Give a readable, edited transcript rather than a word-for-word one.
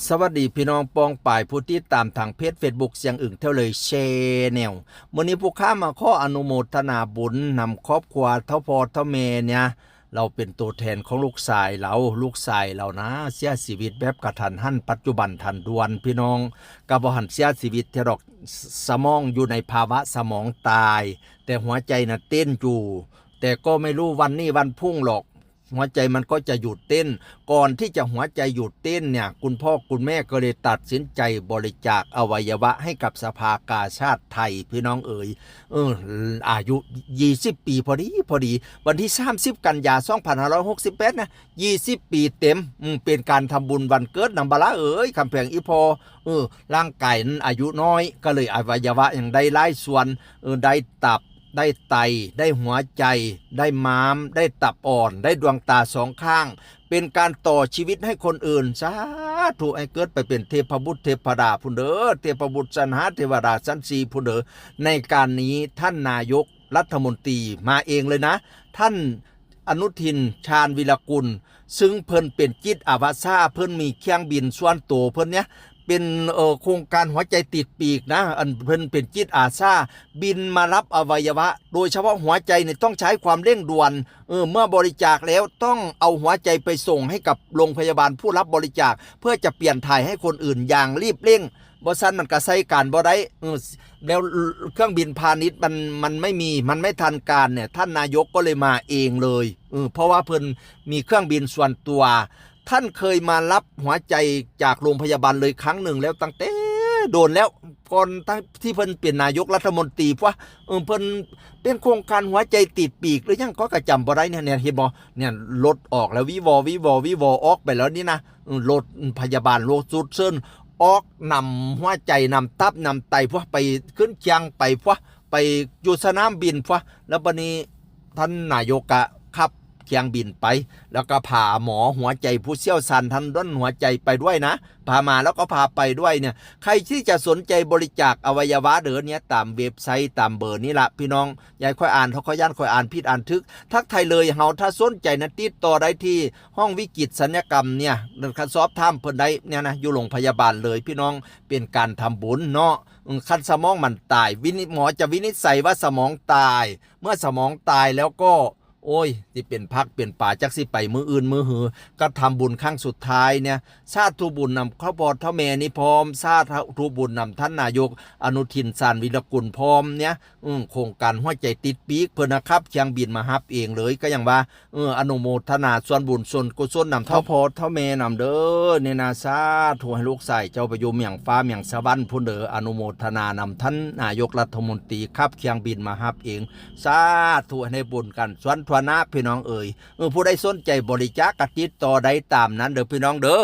สวัสดีพี่น้องปองป่ายผู้ที่ตามทางเพจ Facebook เสียงอึ่งเท่าเลยแชร์แนวมื้อนี้ผู้ค้ามาขออนุโมทนาบุญนำครอบครัวเท่าพ่อเท่าแม่เนี่ยเราเป็นตัวแทนของลูกชายเรานะเสียชีวิตแบบกระทันหันปัจจุบันทันด่วนพี่น้องก็บ่หันเสียชีวิตที่ดอกสมองอยู่ในภาวะสมองตายแต่หัวใจน่ะเต้นอยู่แต่ก็ไม่รู้วันนี้วันพรุ่งหรอกหัวใจมันก็จะหยุดเต้นก่อนที่จะหัวใจหยุดเต้นเนี่ยคุณพ่อคุณแม่ก็เลยตัดสินใจบริจาคอวัยวะให้กับสภากาชาติไทยพี่น้องเอ๋ยอายุ20ปีพอดีวันที่30กันยายน2568นะ20ปีเต็มเป็นการทำบุญวันเกิดนำบาละเอ๋ยคำแพงอีพอร่างกายนั้นอายุน้อยก็เลยอวัยวะอย่างได้หลายส่วนได้ตับได้ไตได้หัวใจได้ม้ามได้ตับอ่อนได้ดวงตาสองข้างเป็นการต่อชีวิตให้คนอื่นสาธุให้เกิดไปเป็นเทพบุตรเทพดาผู้เด้อเทพบุตรสันหาเทวดาสันสีผู้เด้อในการนี้ท่านนายกรัฐมนตรีมาเองเลยนะท่านอนุทินชาญวิรกุลซึ่งเพิ่นเป็นจิตอาสาเพิ่นมีเครื่องบินส่วนตัวเพิ่นเนี้ยเป็นโครงการหัวใจติดปีกนะอันเพิ่นเป็นจิตอาสาบินมารับอวัยวะโดยเฉพาะหัวใจเนี่ยต้องใช้ความเร่งด่วนเมื่อบริจาคแล้วต้องเอาหัวใจไปส่งให้กับโรงพยาบาลผู้รับบริจาคเพื่อจะเปลี่ยนถ่ายให้คนอื่นอย่างรีบเร่งบ่ซันมันก็ใช้การบ่ได้แล้วเครื่องบินพาณิชย์มันไม่ทันการเนี่ยท่านนายกก็เลยมาเองเลยเพราะว่าเพิ่นมีเครื่องบินส่วนตัวท่านเคยมารับหัวใจจากโรงพยาบาลเลยครั้งหนึ่งแล้วตั้งแต่โดนแล้วก่อนที่เพิ่นเป็นนายกรัฐมนตรีเพราะเพิ่นเป็นโครงการหัวใจติดปีกหรือยังก็กระจำบ่ได้เนี่ยเห็นบ่เนี่ยรถออกแล้ววิวออกไปแล้วนี่นะรถพยาบาลโรถสุดเซินออกนำหัวใจนำตับนำไตพวกไปขึ้นเชียงไปพวกไปอยู่สนามบินพวกแล้วบัดนี้ท่านนายกขับเครื่องบินไปแล้วก็พาหมอหัวใจผู้เชี่ยวชาญทางด้านหัวใจไปด้วยนะพามาแล้วก็พาไปด้วยเนี่ยใครที่จะสนใจบริจาคอวัยวะเด้อเนี่ยตามเว็บไซต์ตามเบอร์นี่ละพี่น้องยายค่อยอ่านเขาค่อยย่านค่อยอ่านผิดอ่านทึกทักไทยเลยเฮาถ้าสนใจนะติดต่อได้ที่ห้องวิกฤตศัลยกรรมเนี่ยคันสอบถามเพิ่นได้เนี่ยนะอยู่โรงพยาบาลเลยพี่น้องเป็นการทำบุญเนาะคันสมองมันตายหมอจะวินิจฉัยว่าสมองตายเมื่อสมองตายแล้วก็โอ้ยที่เป็นพักเป็นป่าจักสิไปมืออื่นมือหือก็ทำบุญครั้งสุดท้ายเนี่ยสาธุบุญนำครอบครัวเท่าแม่นี่พร้อมสาธุบุญนำท่านนายกอนุทินชาญวิรกุลพร้อมเนี่ยโครงการหัวใจติดปีกเพิ่นนะครับเชียงบินมาฮับเองเลยก็อย่างว่าอนุโมทนาส่วนบุญส่วนกุศลนำเท่าพ่อเท่าแม่นำเด้อเนี่ยนะสาธุให้ลูกชายเจ้าไปอยู่เมียงฟ้าเมียงสวรรค์พุ่นเด้ออนุโมทนานำท่านนายกรัฐมนตรีครับเชียงบินมาฮับเองสาธุให้บุญกันส่วนทวนะพี่น้องเอ๋ยผู้ใดสนใจบริจาคกติดต่อได้ตามนั้นเด้อพี่น้องเด้อ